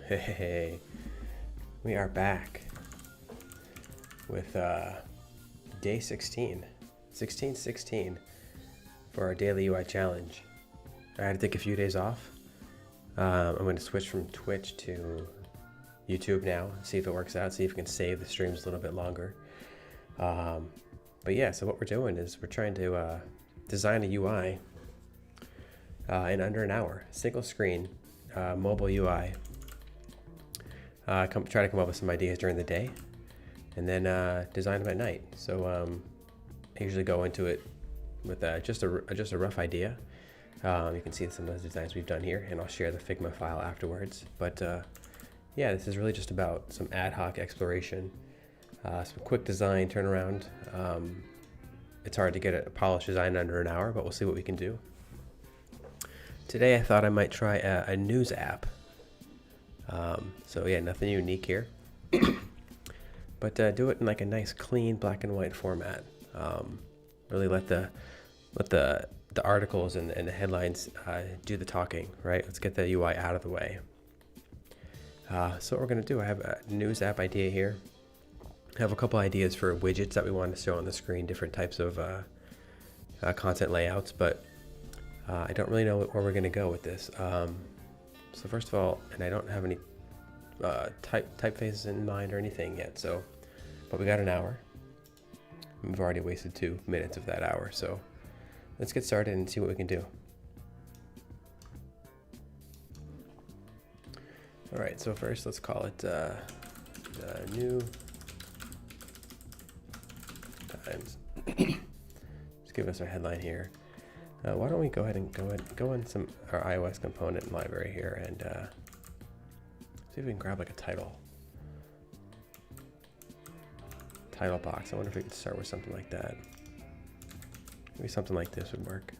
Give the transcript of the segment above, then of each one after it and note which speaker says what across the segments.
Speaker 1: Hey, we are back with day 16, 16 for our daily UI challenge. I had to take a few days off. I'm going to switch from Twitch to YouTube now, see if it works out, see if we can save the streams a little bit longer. But yeah, so what we're doing is we're trying to design a UI in under an hour, single screen, mobile UI. Try to come up with some ideas during the day, and then design them at night. So I usually go into it with just a rough idea. You can see some of the designs we've done here, and I'll share the Figma file afterwards. But yeah, this is really just about some ad hoc exploration, some quick design turnaround. It's hard to get a polished design in under an hour, but we'll see what we can do. Today I thought I might try a news app. So yeah, nothing unique here, but do it in like a nice clean black and white format. Really let the articles and the headlines do the talking, right? Let's get the UI out of the way. So what we're gonna do, I have a news app idea here. I have a couple ideas for widgets that we want to show on the screen, different types of content layouts, but I don't really know where we're gonna go with this. So first of all, and I don't have any typefaces in mind or anything yet, so, but we got an hour. We've already wasted 2 minutes of that hour, so let's get started and see what we can do. All right, so first let's call it New Times. Let's give us our headline here. Why don't we go ahead and go in our iOS component library here and see if we can grab like a title box. I wonder if we could start with something like that. Maybe something like this would work.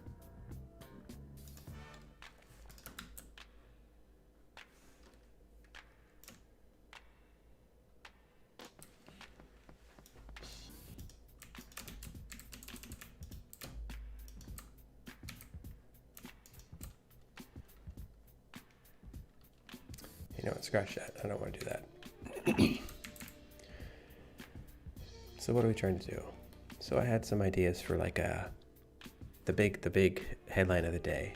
Speaker 1: You know what, scratch that. I don't want to do that. So what are we trying to do? So I had some ideas for like the big headline of the day.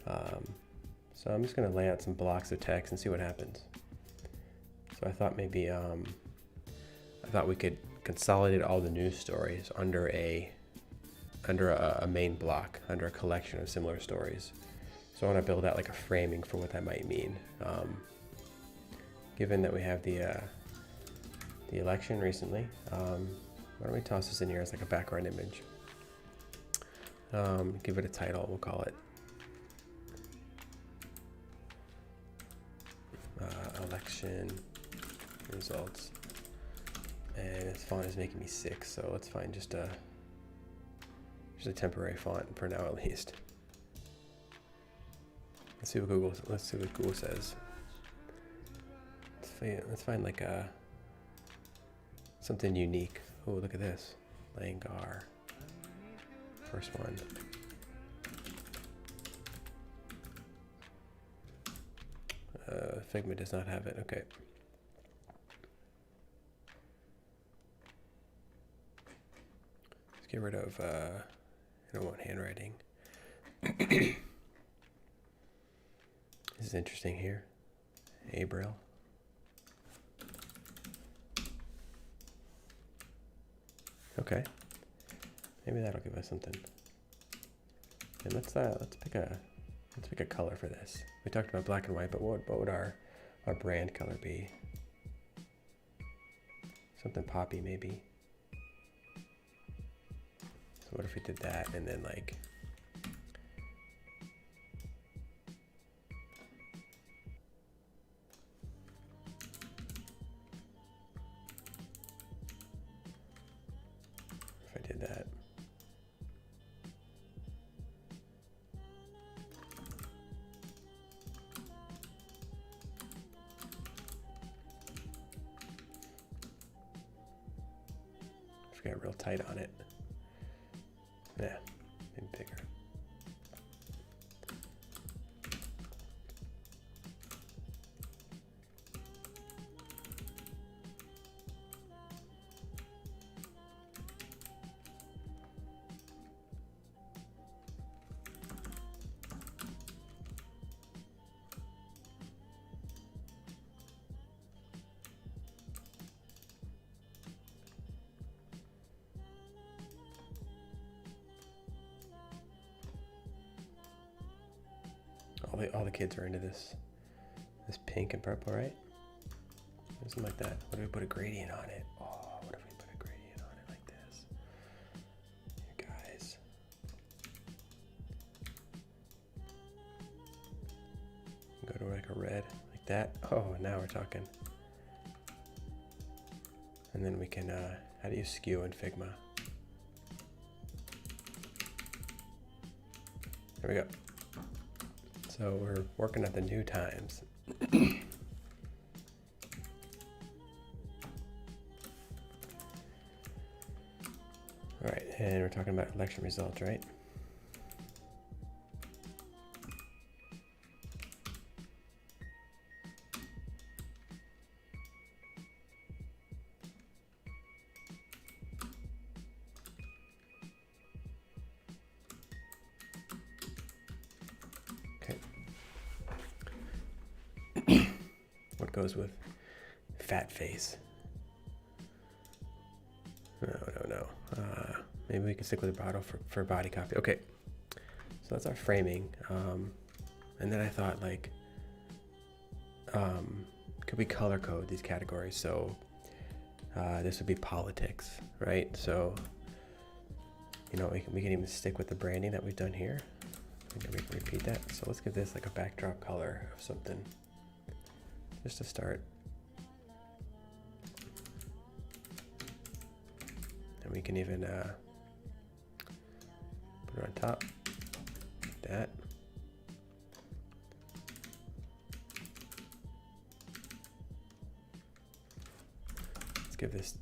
Speaker 1: So I'm just going to lay out some blocks of text and see what happens. So I thought maybe we could consolidate all the news stories under a main block, under a collection of similar stories. So I want to build out like a framing for what that might mean. Given that we have the election recently, why don't we toss this in here as like a background image? Give it a title. We'll call it election results. And this font is making me sick, so let's find just a temporary font for now at least. Let's see what Google says. Let's find like something unique. Oh, look at this. Langar. First one. Figma does not have it. Okay. Let's get rid of, I don't want handwriting. This is interesting here. Abril. Okay, maybe that'll give us something. And let's pick a color for this. We talked about black and white, but what would our brand color be? Something poppy maybe. So what if we did that and then like that. If we got real tight on it. Yeah, maybe bigger. the kids are into this pink and purple, right? Something like that. What if we put a gradient on it? Oh, what if we put a gradient on it like this? Here, guys. Go to like a red, like that. Oh, now we're talking. And then we can, how do you skew in Figma? There we go. So we're working at the new times. All right, and we're talking about election results, right? Okay. What goes with fat face? No. Maybe we can stick with Vibrato for body copy. Okay, so that's our framing. And then I thought, like, could we color code these categories? So this would be politics, right? So, you know, we can even stick with the branding that we've done here. We can repeat that. So let's give this like a backdrop color of something, just to start. And we can even put it on top, like that. Let's give this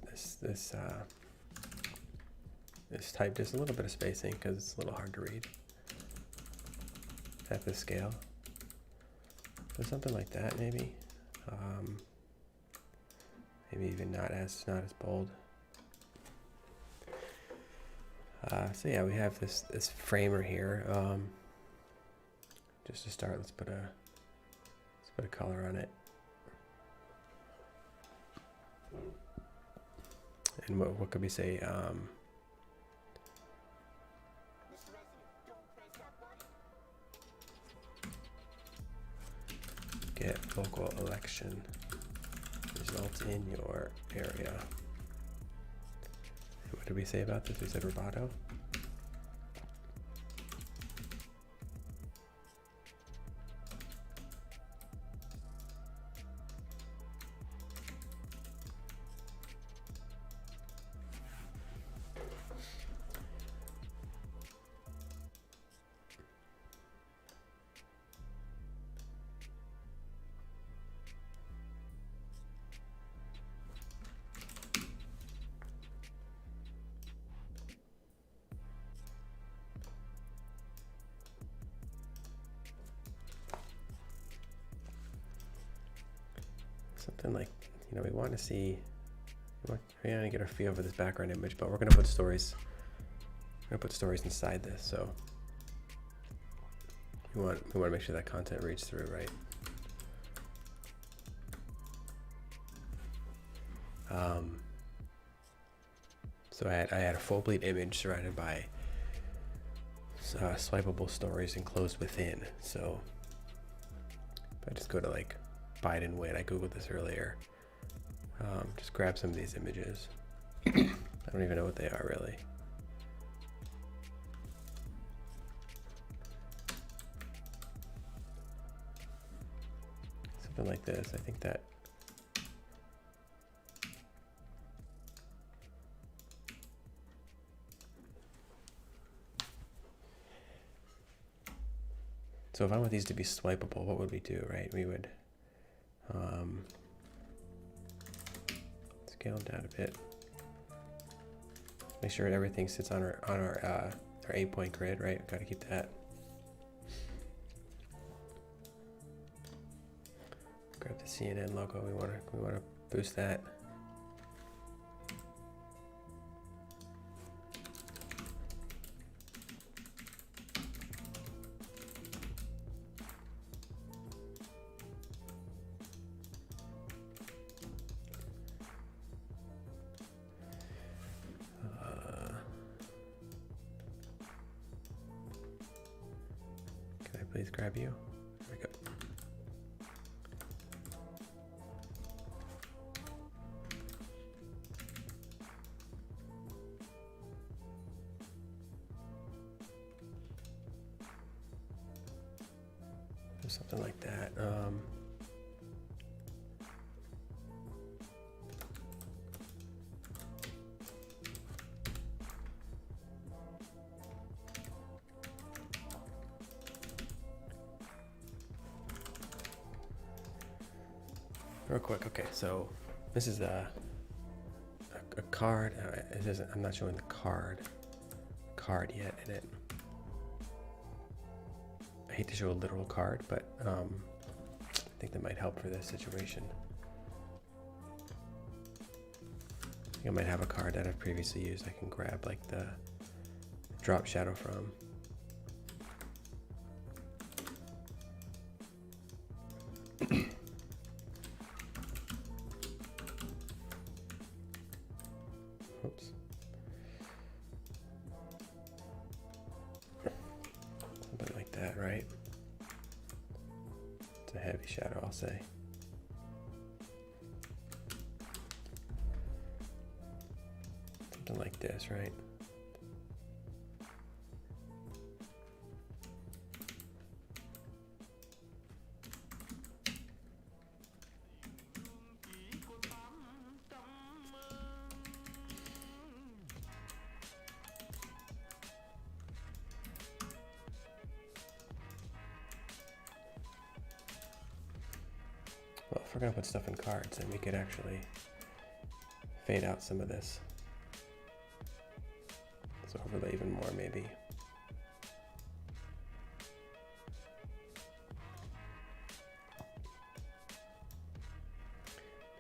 Speaker 1: type just a little bit of spacing because it's a little hard to read at this scale. So something like that, maybe. Maybe even not as bold. So yeah, we have this framer here. Just to start, let's put a color on it. And what could we say? Get local election results in your area. What did we say about this? We said Vibrato. Something like, you know, we want to see, we want to get a feel for this background image, but we're going to put stories. We're going to put stories inside this, so we want to make sure that content reads through, right? So I had a full bleed image surrounded by swipeable stories enclosed within. So if I just go to like Biden win, I googled this earlier. Just grab some of these images. I don't even know what they are really. Something like this. I think that. So if I want these to be swipeable, what would we do, right? We would scale them down a bit. Make sure everything sits on our 8-point grid, right? Got to keep that. Grab the CNN logo. We want to boost that. Please grab you. There So something like that. Real quick, okay, so this is a card. It doesn't. I'm not showing the card yet in it. I hate to show a literal card, but I think that might help for this situation. I think I might have a card that I've previously used. I can grab like the drop shadow from. Oops. Something like that, right? It's a heavy shadow, I'll say. Something like this, right? Well, if we're gonna put stuff in cards, then we could actually fade out some of this. Let's overlay even more, maybe.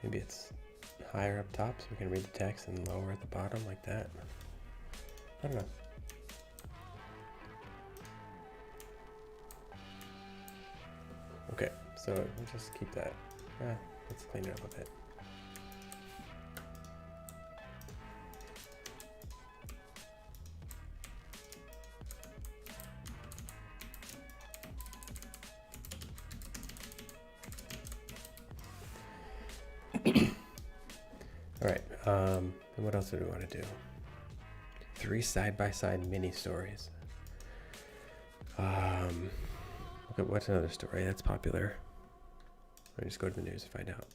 Speaker 1: Maybe it's higher up top so we can read the text and lower at the bottom like that. I don't know. Okay, so we'll just keep that. Let's clean it up a bit. All right, and what else do we want to do? 3 side-by-side mini stories. Okay, what's another story that's popular? Let me just go to the news and find out.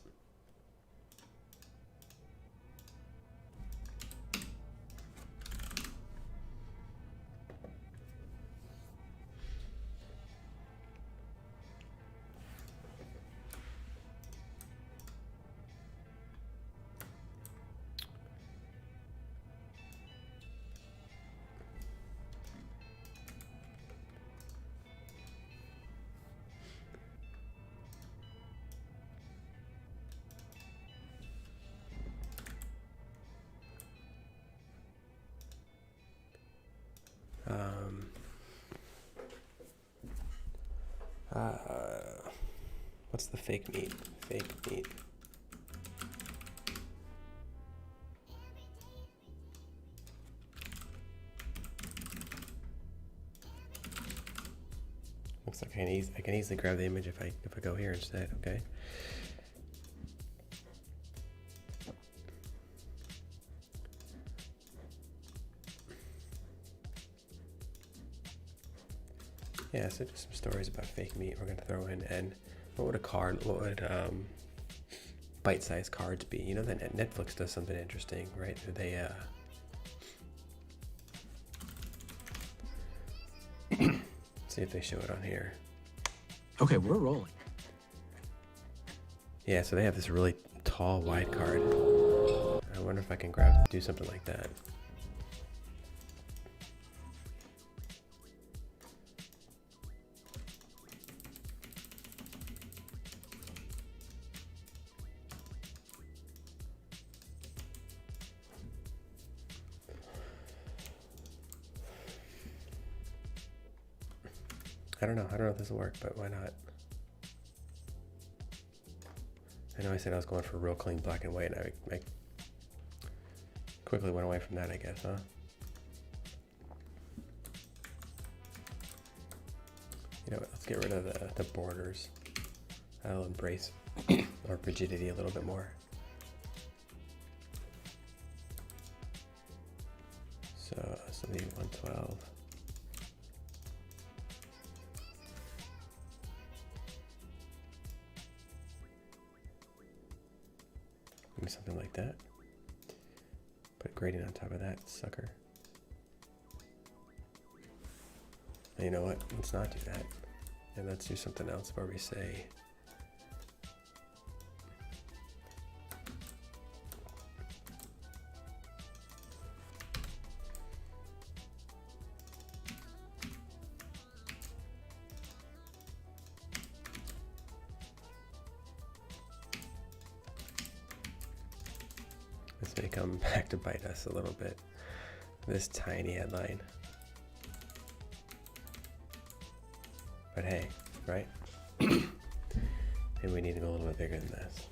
Speaker 1: What's the fake meat? Fake meat. Looks like I can easily grab the image if I go here instead. Okay. Yeah, so just some stories about fake meat we're gonna throw in, and what would bite-sized cards be? You know that Netflix does something interesting, right? They see if they show it on here.
Speaker 2: Okay, we're rolling.
Speaker 1: Yeah, so they have this really tall, wide card. I wonder if I can do something like that. I don't know if this will work, but why not? I know I said I was going for real clean black and white, and I quickly went away from that, I guess, huh? You know what, let's get rid of the borders. I'll embrace our rigidity a little bit more. So this will be 112. that. Put a gradient on top of that sucker. And you know what? Let's not do that. And let's do something else where we say this may come back to bite us a little bit. This tiny headline. But hey, right? Maybe we need to go a little bit bigger than this.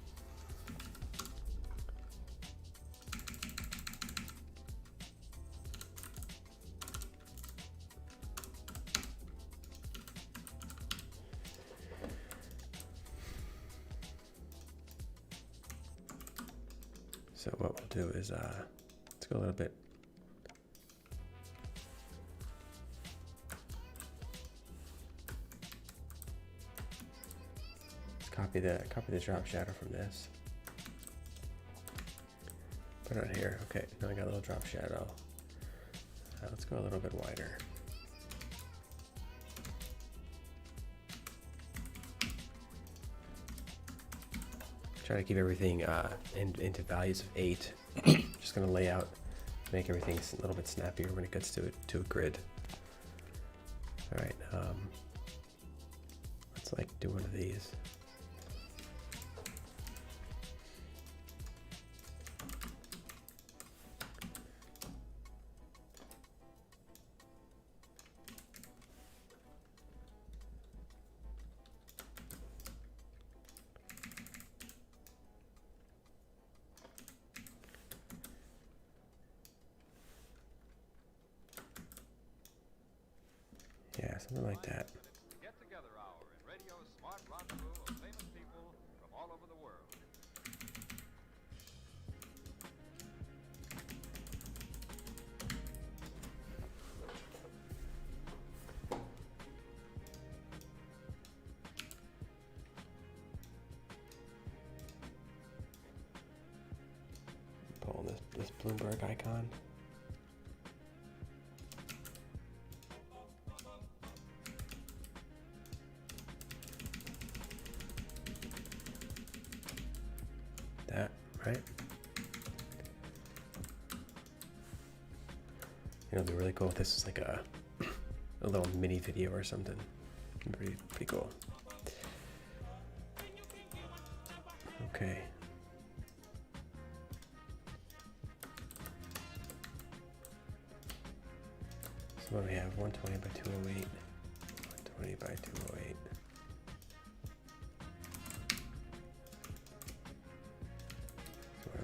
Speaker 1: So what we'll do is let's go a little bit. Copy the drop shadow from this. Put it on here. Okay, now I got a little drop shadow. Let's go a little bit wider. Try to keep everything into values of 8. Just gonna lay out, make everything a little bit snappier when it gets to a grid. All right, let's like do one of these. Yeah, something like that.
Speaker 3: Get together hour in radio's smart rendezvous of famous people from all over the world.
Speaker 1: Pull this Bloomberg icon. That, right? You know, it'd be really cool if this is like a little mini video or something. Pretty cool. Okay. So what do we have? 120 by 208. 120 by 208.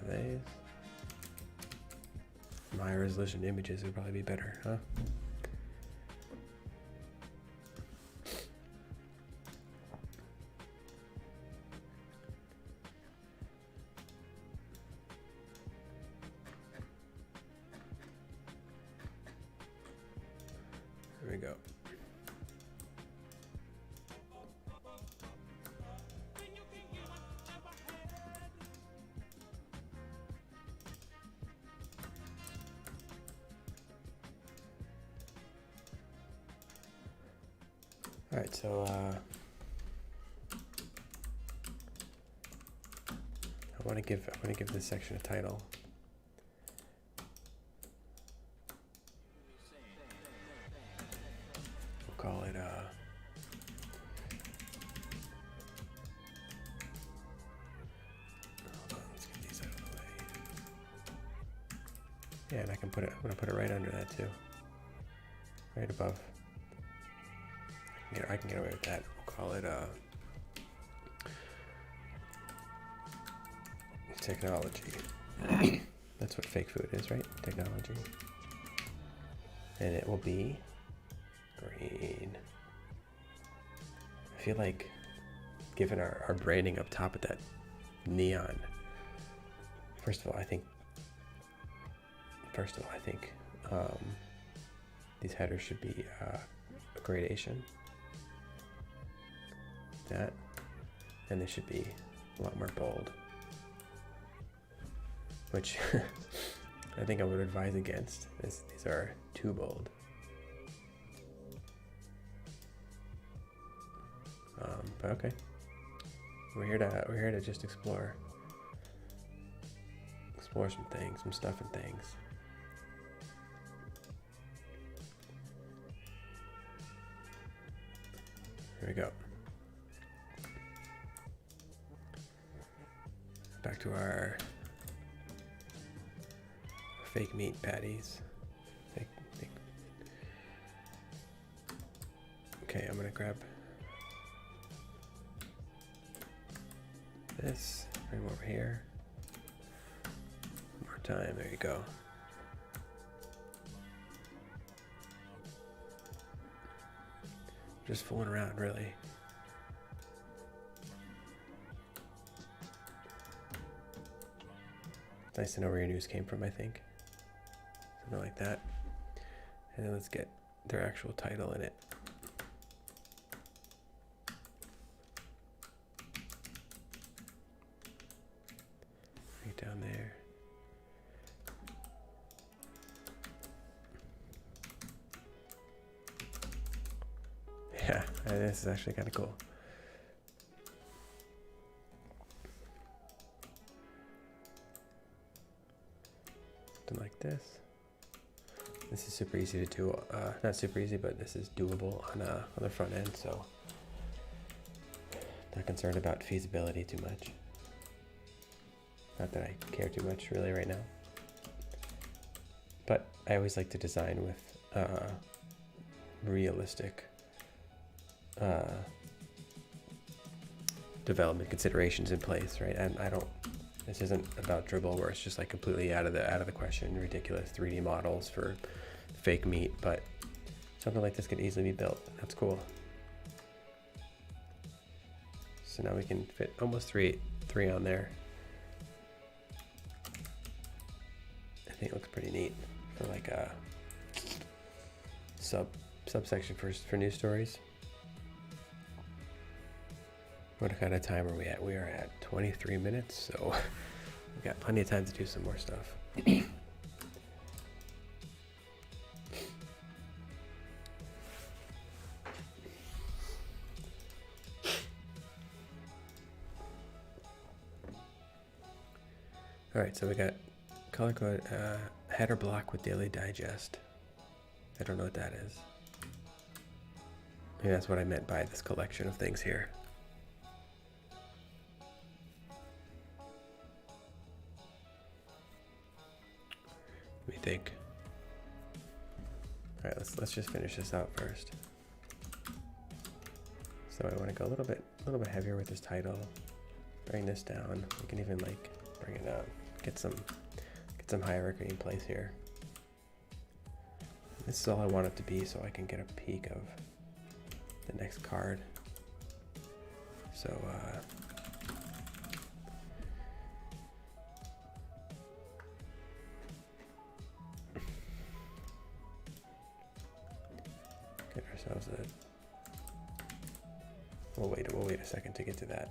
Speaker 1: These. Some high resolution images would probably be better, huh? There we go. All right, so I want to give this section a title. We'll call it hold on, let's get these out of the way. Yeah, and I'm gonna put it right under that too. Right above. I can get away with that. We'll call it technology. That's what fake food is, right? Technology. And it will be green. I feel like given our branding up top of that neon, first of all, I think these headers should be a gradation. That, and they should be a lot more bold. which I think I would advise against. These are too bold. But okay, we're here to just explore some things, some stuff and things. Here we go. Back to our fake meat patties. Fake. Okay, I'm gonna grab this, bring them over here. One more time, there you go. Just fooling around, really. It's nice to know where your news came from, I think. Something like that. And then let's get their actual title in it. Right down there. Yeah, this is actually kind of cool. Something like this. This is super easy to do. Not super easy, but this is doable on the front end, so not concerned about feasibility too much. Not that I care too much really right now. But I always like to design with realistic development considerations in place, right? And this isn't about dribble where it's just like completely out of the question, ridiculous 3D models for fake meat, but something like this could easily be built. That's cool. So now we can fit almost three on there. I think it looks pretty neat for like a subsection for news stories. What kind of time are we at? We are at 23 minutes, so we've got plenty of time to do some more stuff. All right, so we got color code header block with Daily Digest. I don't know what that is. Maybe that's what I meant by this collection of things here. Let me think. All right, let's just finish this out first. So I want to go a little bit heavier with this title. Bring this down. We can even like bring it up. Get some hierarchy in place here. This is all I want it to be, so I can get a peek of the next card. So get ourselves a. We'll wait a second to get to that.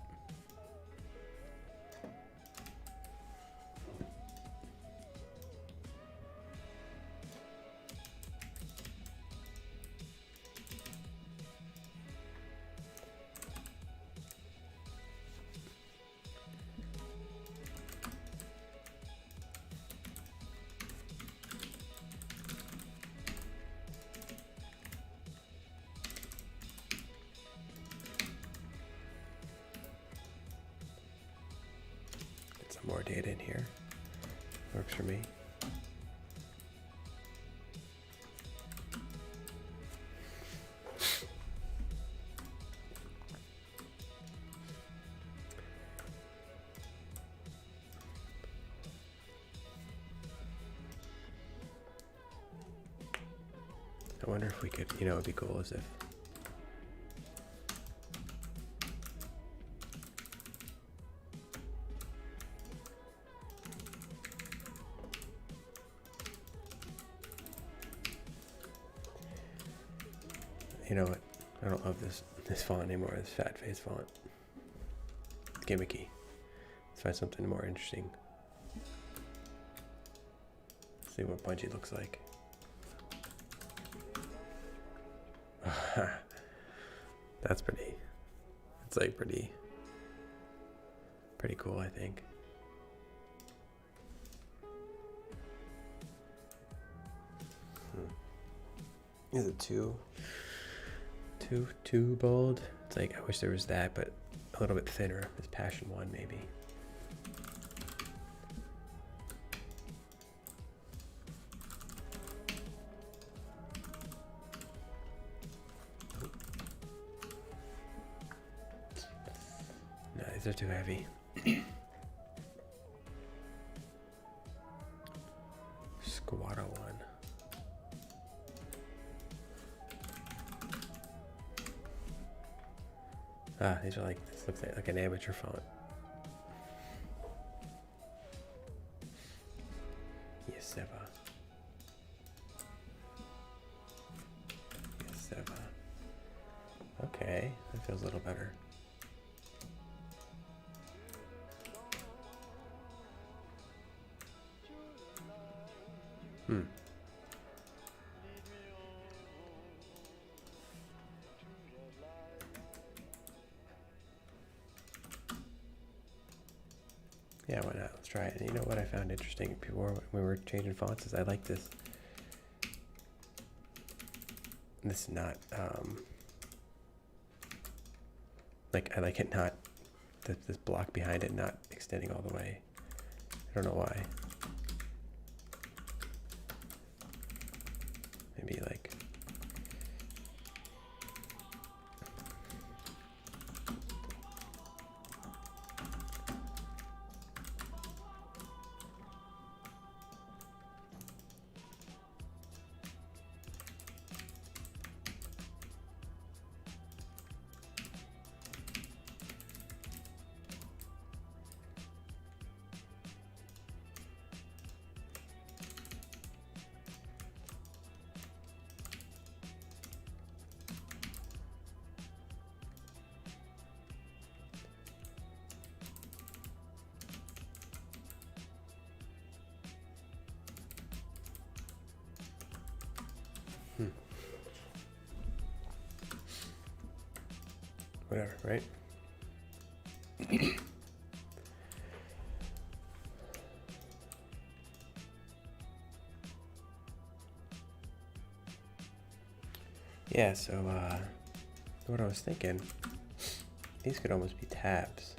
Speaker 1: More data in here. Works for me. I wonder if we could, you know, it'd be cool as if you know what? I don't love this font anymore, this fat face font. It's gimmicky. Let's find something more interesting. See what Bungie looks like. That's pretty. It's like pretty cool, I think. Is it too bold? It's like I wish there was that, but a little bit thinner. This Passion 1 maybe. No, these are too heavy. Squatter 1. Ah, these are like, this looks like an amateur font. Yes, okay, that feels a little better. Yeah, why not? Let's try it. And you know what I found interesting before when we were changing fonts is I like this. This is not, like, I like it not, this block behind it not extending all the way. I don't know why. Maybe like, whatever, right? Yeah, so what I was thinking, these could almost be tabs.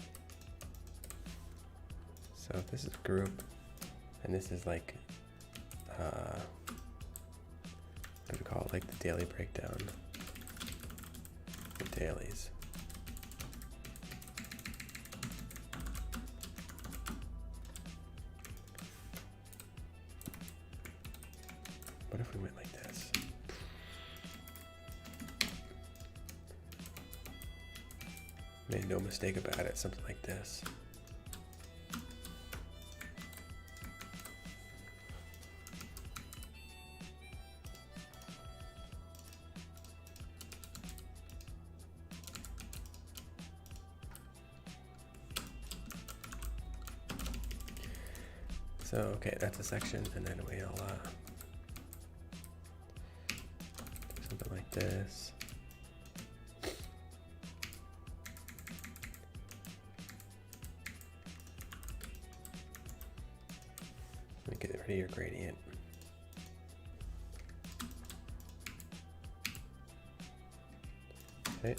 Speaker 1: So if this is group, and this is like, what do we call it, like the daily breakdown, the dailies. What if we went like this? Made no mistake about it, something like this. So, okay, that's a section, and then we'll do something like this. Let me get rid of your gradient. Okay.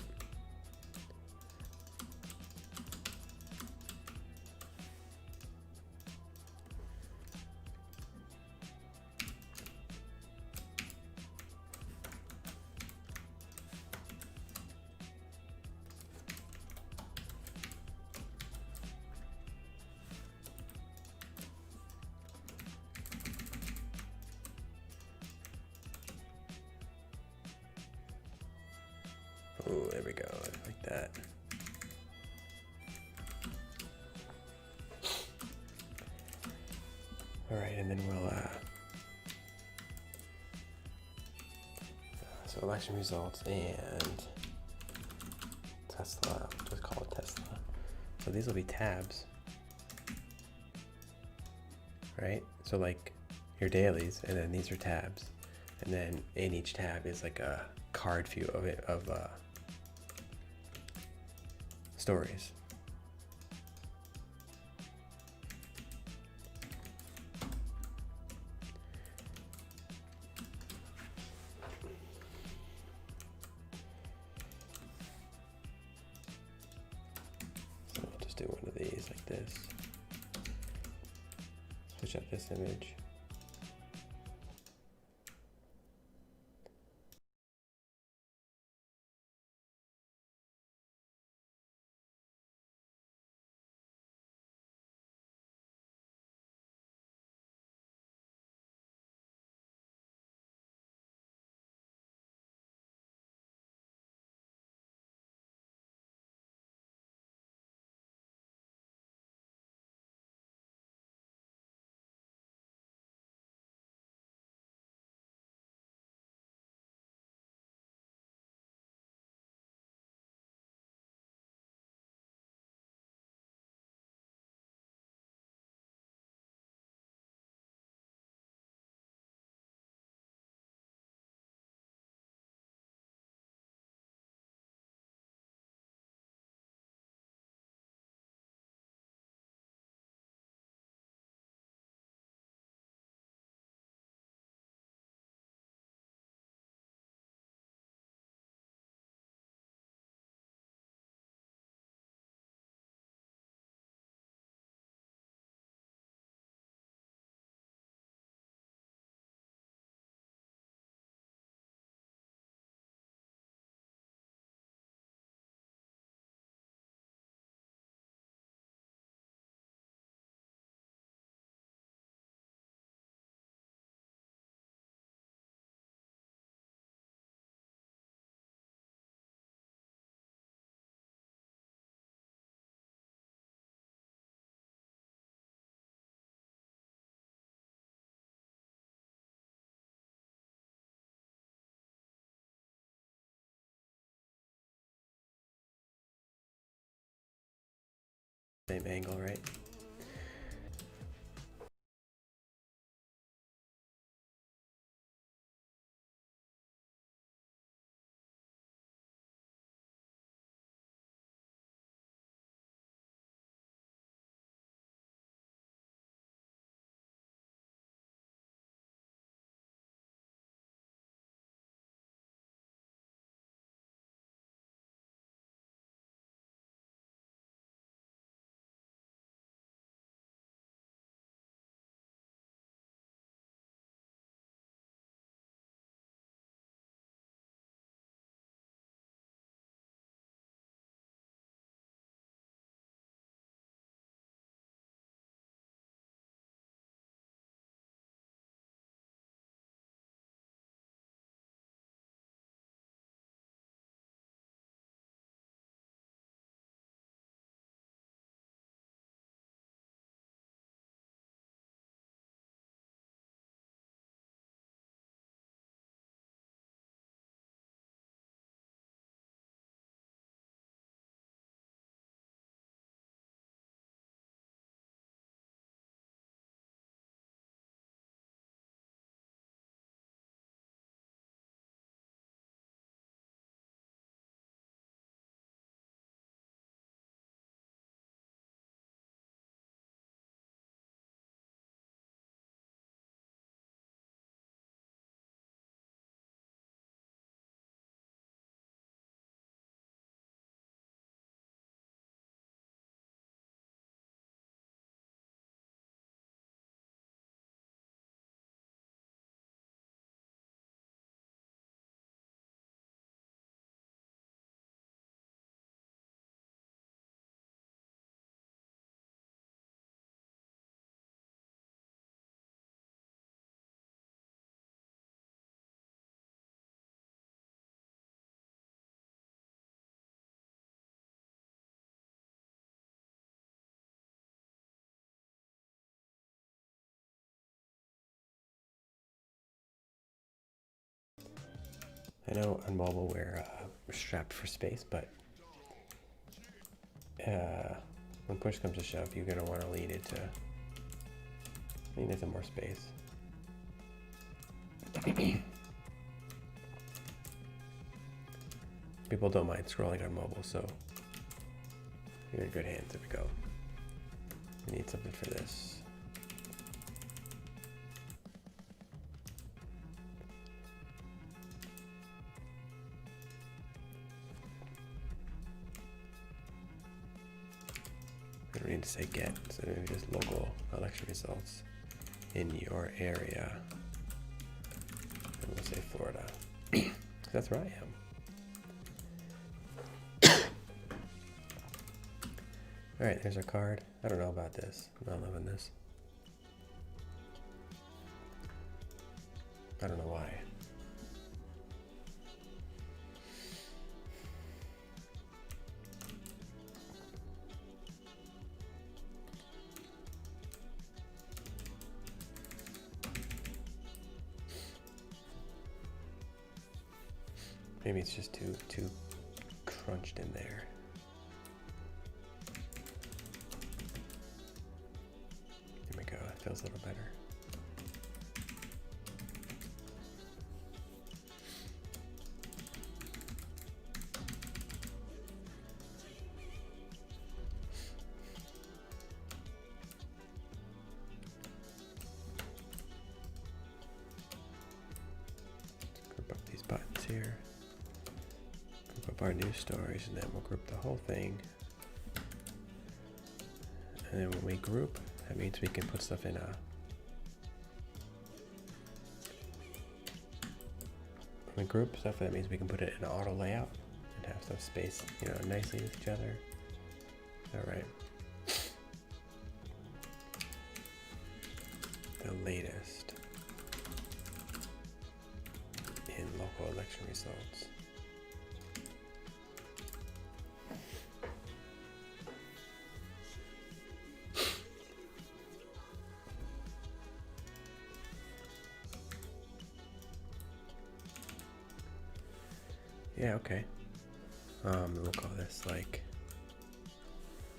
Speaker 1: Oh, there we go, like that. All right, and then we'll, so election results and Tesla, let's call it Tesla. So these will be tabs, right? So like, your dailies, and then these are tabs, and then in each tab is like a card view of it of stories. So we'll just do one of these like this. Switch up this image. Same angle, right? I know on mobile we're strapped for space, but when push comes to shove, you're gonna want to lean into more space. People don't mind scrolling on mobile, so you're in good hands. There we go. We need something for this. I don't need to say get, so maybe just local election results in your area. And we'll say Florida. That's where I am. Alright, there's our card. I don't know about this. I'm not loving this. I don't know why. Maybe it's just too crunched in there. There we go. It feels a little better. Let's group up these buttons here. Our news stories, and then we'll group the whole thing. And then when we group, that means we can put stuff in a. When we group stuff, that means we can put it in an auto layout and have stuff spaced, nicely with each other. All right. The latest in local election results. Yeah, okay. We'll call this like,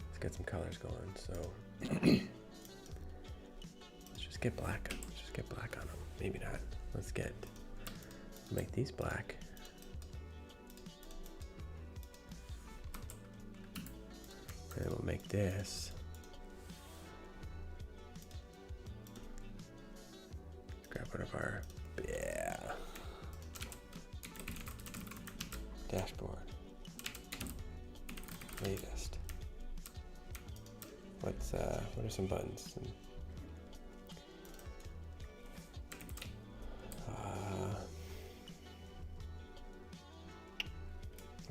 Speaker 1: let's get some colors going. So let's just get black. Let's just get black on them. Maybe not. Make these black. And we'll make this. Let's grab one of our, dashboard. Latest. What are some buttons? I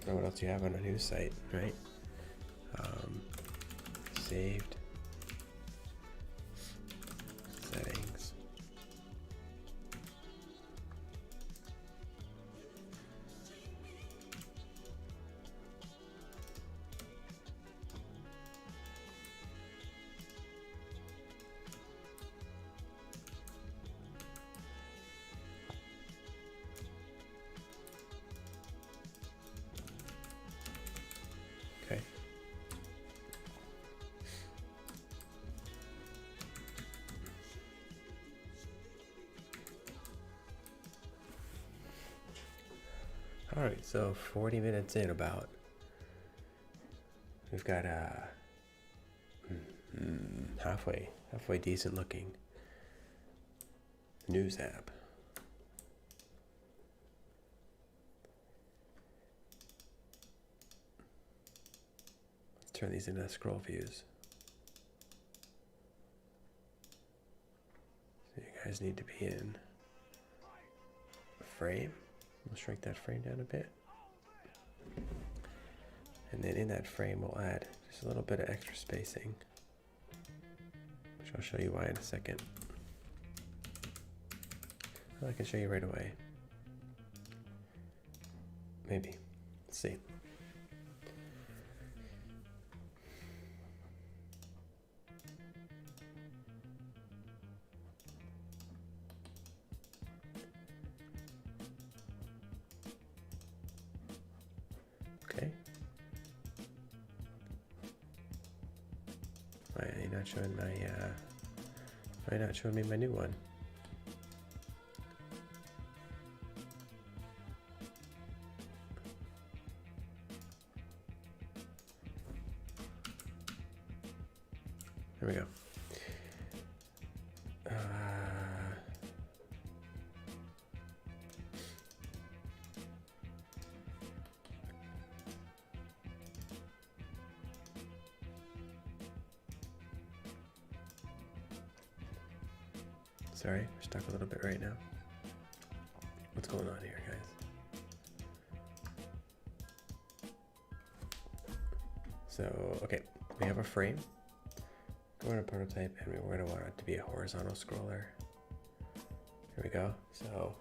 Speaker 1: don't know what else you have on a news site, right? Saved. Settings. Okay. All right, so 40 minutes in about. We've got halfway decent looking news app. Let's turn these into scroll views. So you guys need to be in a frame. We'll shrink that frame down a bit. And then in that frame, we'll add just a little bit of extra spacing, which I'll show you why in a second. Well, I can show you right away. Maybe. Let's see. Okay. Why are you not showing my why are you not showing me my new one? we go. Sorry, we're stuck a little bit right now. What's going on here, guys? So, okay, we have a frame. Go to prototype, and we're going to want it to be a horizontal scroller. Here we go. So,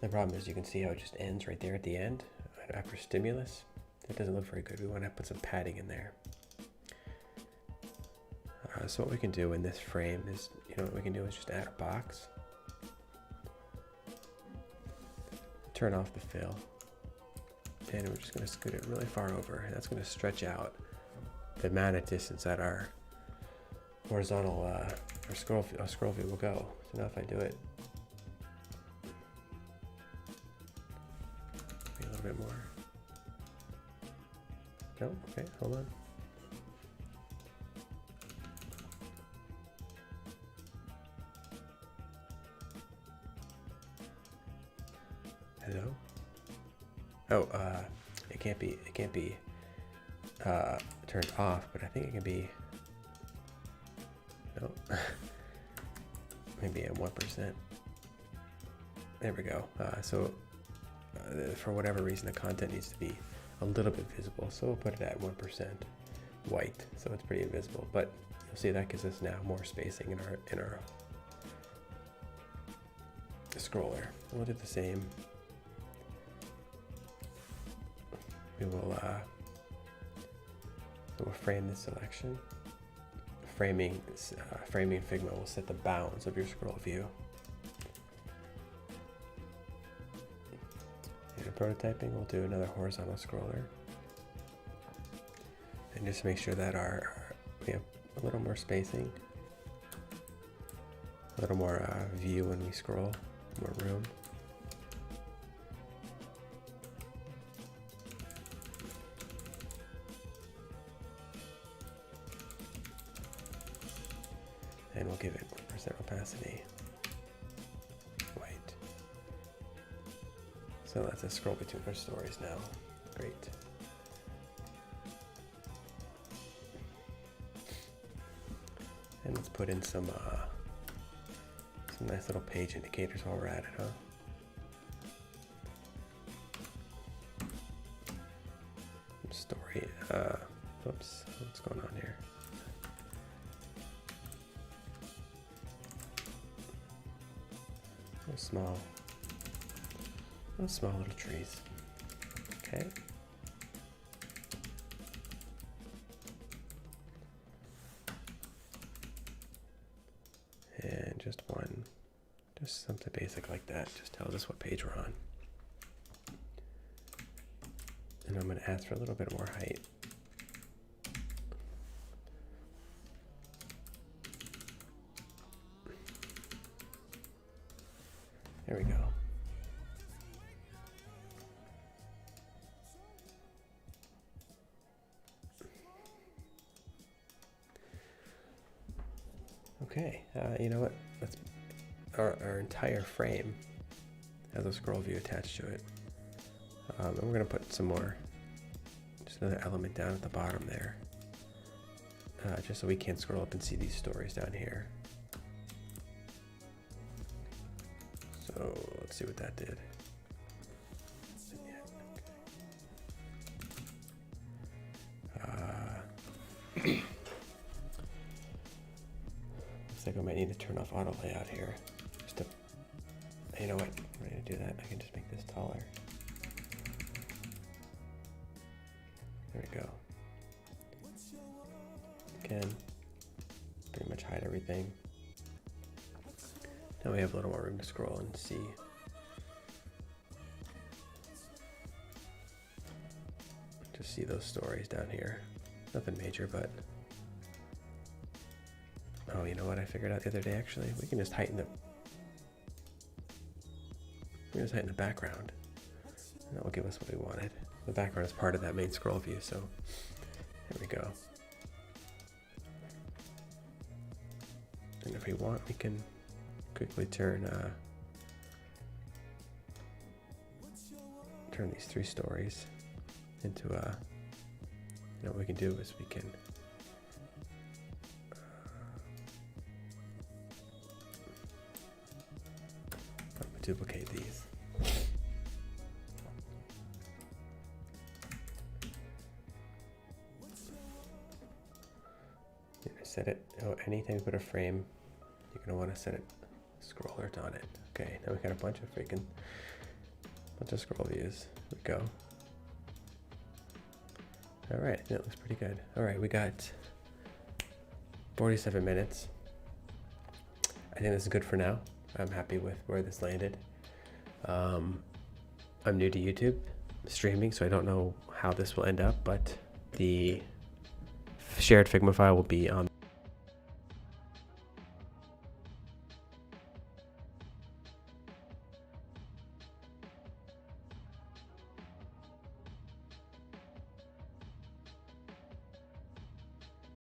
Speaker 1: the problem is you can see how it just ends right there at the end after stimulus. It doesn't look very good. We want to put some padding in there. So what we can do in this frame is, what we can do is just add a box. Turn off the fill. And we're just going to scoot it really far over. And that's going to stretch out the amount of distance that our horizontal or scroll view will go. So now if I do it, maybe a little bit more. No, okay, hold on. Hello? Oh, it can't be turned off, but I think it can be, no, maybe at 1%. There we go. For whatever reason, the content needs to be a little bit visible, so we'll put it at 1% white, so it's pretty invisible. But you'll see that gives us now more spacing in our scroller. We'll do the same. We will we'll frame this selection. Framing Figma will set the bounds of your scroll view. And prototyping, we'll do another horizontal scroller. And just make sure that we have a little more spacing, a little more view when we scroll, more room. And we'll give it 1% opacity. White. So let's just scroll between our stories now. Great. And let's put in some nice little page indicators while we're at it, huh? Story. Oops. What's going on here? Small little trees. Okay. And just something basic like that. Just tells us what page we're on. And I'm going to ask for a little bit more height. There we go. Okay, you know what? Let's our entire frame has a scroll view attached to it, and we're gonna put some more, just another element down at the bottom there, just so we can scroll up and see these stories down here. So let's see what that did. Looks like I might need to turn off auto layout here. You know what? I'm ready to do that. I can just make this taller. There we go. Again, pretty much hide everything. Now we have a little more room to scroll and see. Just see those stories down here. Nothing major, but oh, you know what I figured out the other day actually? We can just heighten the background. And that will give us what we wanted. The background is part of that main scroll view, so there we go. if we want, we can quickly turn these 3 stories into what we can do is we can duplicate these. Set it. Oh, anytime you put a frame, you're gonna want to set it scroller on it. Okay, now we got a bunch of scroll views. There we go. All right, that looks pretty good. All right, we got 47 minutes. I think this is good for now. I'm happy with where this landed. I'm new to YouTube streaming, so I don't know how this will end up, but the shared Figma file will be on